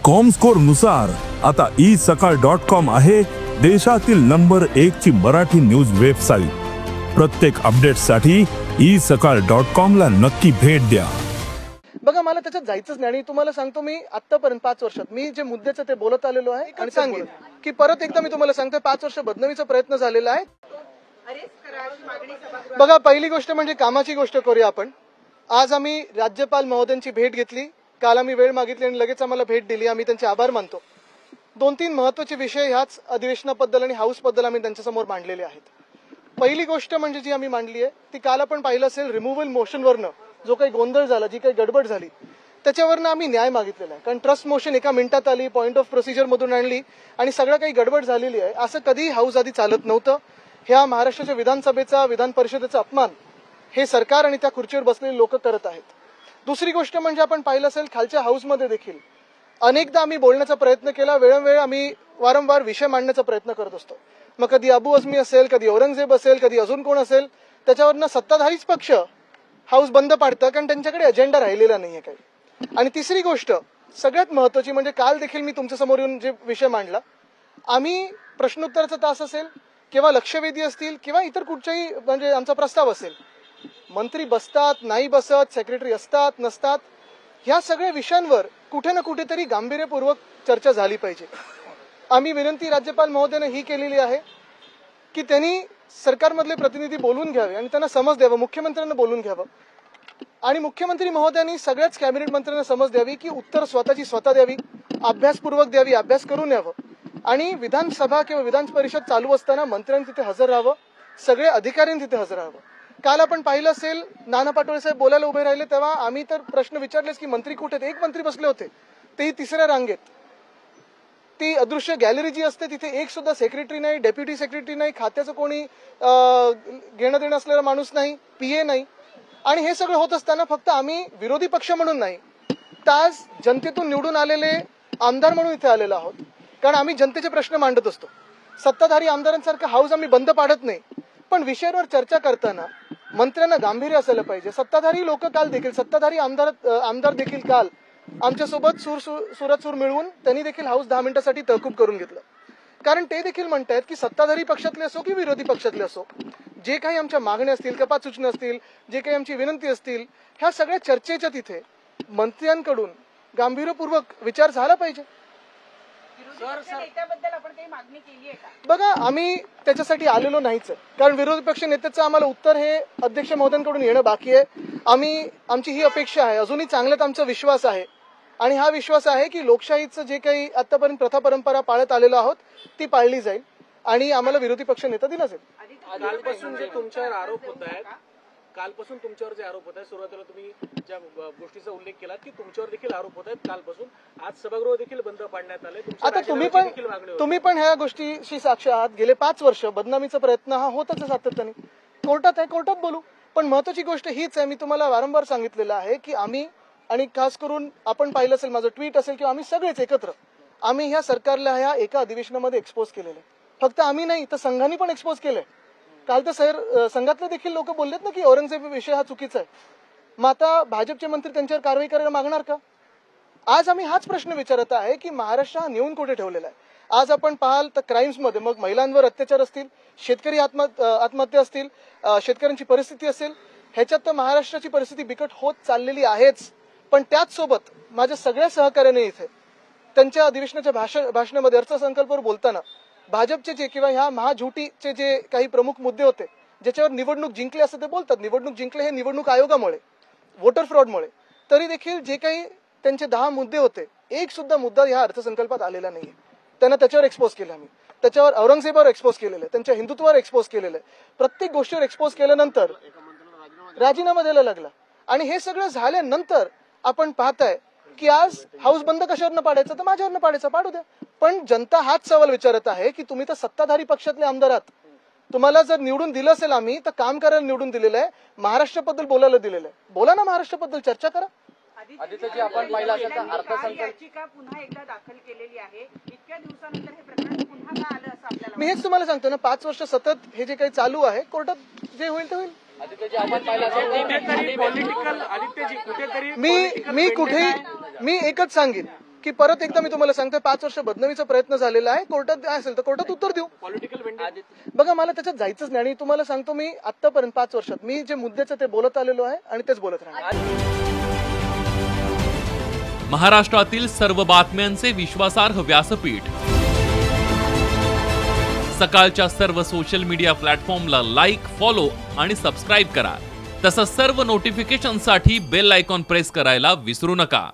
Comscore नुसार आता isakal.com आहे देशातील नंबर 1 ची मराठी न्यूज वेबसाईट। प्रत्येक अपडेटसाठी isakal.com ला नक्की भेट द्या। बघा, मला त्याच्यात जायचंच नाही आणि तुम्हाला सांगतो, मी आतापर्यंत 5 वर्षात मी जे मुद्द्याचं ते बोलत आलेलो आहे आणि सांगेन की परत एकदा मी तुम्हाला सांगतो 5 वर्ष बदनामीचा प्रयत्न झालेला आहे। बघा, पहिली गोष्ट म्हणजे कामाची गोष्ट करूया आपण। आज आम्ही राज्यपाल महोदयांची भेट घेतली, काल आम्ही वेळ मागितली आणि लगेच आम्हाला भेट दिली, आम्ही त्यांचे आभार मानतो। 2-3 महत्त्वाचे विषय ह्याच अधिवेशनाबद्दल आणि हाऊसबद्दल आम्ही त्यांच्यासमोर मांडलेले आहेत। पहिली गोष्ट म्हणजे जी आम्ही मांडली आहे ती काल आपण पाहिलं असेल, रिमूव्हल मोशनवरनं जो काही गोंधळ झाला, जी काही गडबड झाली त्याच्यावरनं आम्ही न्याय मागितलेला आहे। कारण ट्रस्ट मोशन एका मिनिटात आली, पॉइंट ऑफ प्रोसिजर मधून आणली आणि सगळं काही गडबड झालेली आहे, असं कधीही हाऊस आधी चालत नव्हतं। ह्या महाराष्ट्राच्या विधानसभेचा, विधान परिषदेचा अपमान हे सरकार आणि त्या खुर्चीवर बसलेले लोक करत आहेत। दुसरी गोष्ट म्हणजे आपण पाहिलं असेल, खालच्या हाऊसमध्ये देखील अनेकदा आम्ही बोलण्याचा प्रयत्न केला, वेळोवेळी आम्ही वारंवार विषय मांडण्याचा प्रयत्न करत असतो। मग कधी अबू आझमी असेल, कधी औरंगजेब असेल, कधी अजून कोण असेल, त्याच्यावरनं सत्ताधारीच पक्ष हाऊस बंद पाडतं, कारण त्यांच्याकडे अजेंडा राहिलेला नाहीये काही। आणि तिसरी गोष्ट सगळ्यात महत्वाची म्हणजे काल देखील मी तुमच्यासमोर येऊन जे विषय मांडला, आम्ही प्रश्नोत्तराचा तास असेल किंवा लक्षवेधी असतील किंवा इतर कुठच्याही म्हणजे आमचा प्रस्ताव असेल, मंत्री बसतात, नाही बसत, सेक्रेटरी असतात, नसतात, ह्या सगळ्या विषयांवर कुठे ना कुठेतरी गांभीर्यपूर्वक चर्चा झाली पाहिजे। आम्ही विनंती राज्यपाल महोदयाने ही केलेली आहे की त्यांनी सरकारमधले प्रतिनिधी बोलून घ्यावे आणि त्यांना समज द्यावं, मुख्यमंत्र्यांना बोलून घ्यावं आणि मुख्यमंत्री महोदयांनी सगळ्याच कॅबिनेट मंत्र्यांना समज द्यावी की उत्तर स्वतःची स्वतः द्यावी, अभ्यासपूर्वक द्यावी, अभ्यास करून यावं आणि विधानसभा किंवा विधान परिषद चालू असताना मंत्र्यांनी तिथे हजर राहावं, सगळे अधिकाऱ्यांनी तिथे हजर राहावं। काल आपण पाहिलं असेल, नाना पाटोळे साहेब बोलायला उभे राहिले तेव्हा आम्ही तर प्रश्न विचारलेच की मंत्री कुठे आहेत? एक मंत्री बसले होते, तेही तिसऱ्या रांगेत। ती अदृश्य गॅलरी जी असते तिथे एक सुद्धा सेक्रेटरी नाही, डेप्युटी सेक्रेटरी नाही, खात्याचं कोणी घेणं देणं असलेला माणूस नाही, पीए नाही। आणि हे सगळं होत असताना फक्त आम्ही विरोधी पक्ष म्हणून नाही, तर आज जनतेतून निवडून आलेले आमदार म्हणून इथे आलेलो आहोत, कारण आम्ही जनतेचे प्रश्न मांडत असतो। सत्ताधारी आमदारांसारखं हाऊस आम्ही बंद पाडत नाही, पण विषयावर चर्चा करताना मंत्र्यांना गांभीर्य असायला पाहिजे। सत्ताधारी लोक काल देखील, सत्ताधारी आमदार देखील काल आमच्यासोबत सुरात सूर मिळवून त्यांनी देखील हाऊस 10 मिनिटांसाठी तहकूब करून घेतलं, कारण ते देखील म्हणतायत की सत्ताधारी पक्षातले असो की विरोधी पक्षातले असो, जे काही आमच्या मागण्या असतील, कपात सूचना असतील, जे काही आमची विनंती असतील, ह्या सगळ्या चर्चेच्या तिथे मंत्र्यांकडून गांभीर्यपूर्वक विचार झाला पाहिजे। बघा, आम्ही त्याच्यासाठी आलेलो नाहीच, कारण विरोधी पक्ष नेत्याचं आम्हाला उत्तर हे अध्यक्ष महोदयांकडून येणं बाकी आहे। आमची ही अपेक्षा आहे, अजूनही चांगल्यात आमचा विश्वास आहे आणि हा विश्वास आहे की लोकशाहीचं जे काही आतापर्यंत प्रथा परंपरा पाळत आलेलो आहोत ती पाळली जाईल आणि आम्हाला विरोधी पक्ष नेता दिला जाईल। कालपासून जे तुमच्यावर आरोप होत आहेत, सुरुवातीला तुम्ही ज्या गोष्टीचा उल्लेख केला की तुमच्यावर देखील आरोप होत आहेत, कालपासून आज सभागृह देखील बंद पाडण्यात आले। आता तुम्ही पण ह्या गोष्टीशी साक्ष आहात, गेले 5 वर्ष बदनामीचा प्रयत्न हा होतच सातत्याने, कोर्टात आहे, कोर्टात बोलू। पण महत्वाची गोष्ट हीच आहे, मी तुम्हाला वारंवार सांगितलेलं आहे की आम्ही आणि खास करून आपण पाहिलं असेल, माझं ट्विट असेल किंवा आम्ही सगळेच एकत्र आम्ही ह्या सरकारला ह्या एका अधिवेशनामध्ये एक्सपोज केलेलं आहे। फक्त आम्ही नाही तर संघाने पण एक्सपोज केलंय। काल तर संघातले देखील लोक बोललेत ना की औरंगजेब विषय हा चुकीचा आहे, मग आता भाजपचे मंत्री त्यांच्यावर कारवाई करायला मागणार का? आज आम्ही हाच प्रश्न विचारत आहे की महाराष्ट्र हा नेऊन कुठे ठेवलेला आहे। आज आपण पाहाल तर क्राईम्समध्ये मग महिलांवर अत्याचार असतील, शेतकरी आत्महत्या असतील, शेतकऱ्यांची परिस्थिती असेल, ह्याच्यात तर महाराष्ट्राची परिस्थिती बिकट होत चाललेली आहेच। पण त्याच सोबत माझ्या सगळ्या सहकार्याने इथे त्यांच्या अधिवेशनाच्या भाषणामध्ये अर्थसंकल्पावर बोलताना भाजपचे जे किंवा ह्या महाझुटीचे जे काही प्रमुख मुद्दे होते, ज्याच्यावर निवडणूक जिंकली असं ते बोलतात, निवडणूक जिंकले हे निवडणूक आयोगामुळे, वोटर फ्रॉडमुळे, तरी देखील जे काही त्यांचे 10 मुद्दे होते, एक सुद्धा मुद्दा ह्या अर्थसंकल्पात आलेला नाहीये। त्यांना त्याच्यावर एक्सपोज केलं, आम्ही त्याच्यावर औरंगजेबावर एक्सपोज केलेलं आहे, त्यांच्या हिंदुत्वावर एक्सपोज केलेलं आहे। प्रत्येक गोष्टीवर एक्सपोज केल्यानंतर राजीनामा द्यायला लागला आणि हे सगळं झाल्यानंतर आपण पाहताय की आज हाऊस बंद कशावरनं पाडायचं, तर माझ्यावरनं पाडायचं, पाडू द्या। पण जनता हाच सवाल विचारत आहे की तुम्ही तर सत्ताधारी पक्षातले आमदार आहात, तुम्हाला जर निवडून दिलं असेल आम्ही तर काम करायला निवडून दिलेलं आहे, महाराष्ट्राबद्दल बोलायला दिलेलं आहे, बोला ना महाराष्ट्राबद्दल, चर्चा करा। आदित्यजी, आपण पाहिलं असेल तर अर्थसंकल्प याचिका पुन्हा एकदा दाखल केलेली आहे, इतक्या दिवसानंतर हे प्रकरण पुन्हा का आलं असं आपल्याला मी हेच तुम्हाला सांगतो ना, 5 वर्ष सतत हे जे काही चालू आहे, कोर्टात जे होईल ते होईल। आदित्यजी, आपण पाहिलं असेल पॉलिटिकल, आदित्यजी कुठेतरी मी एकच सांगेन की परत एकदा मी तुम्हाला सांगतोय 5 वर्ष बदनामीचा प्रयत्न झालेला आहे. कोर्टात असेल तर कोर्टात उत्तर देऊ. पॉलिटिकल वेंडे बघा मला त्याच्यात जायचंच नाही आणि तुम्हाला सांगतो मी आतापर्यंत 5 वर्षात मी जे मुद्द्याचं ते बोलत आलेलो आहे आणि तेच बोलत राहणार. महाराष्ट्रातील सर्व बातम्यांचे विश्वासार्ह व्यासपीठ सकाळच्या सर्व सोशल मीडिया प्लॅटफॉर्मला लाईक, फॉलो आणि सबस्क्राईब करा. तसंच सर्व नोटिफिकेशनसाठी बेल आयकॉन प्रेस करायला विसरू नका.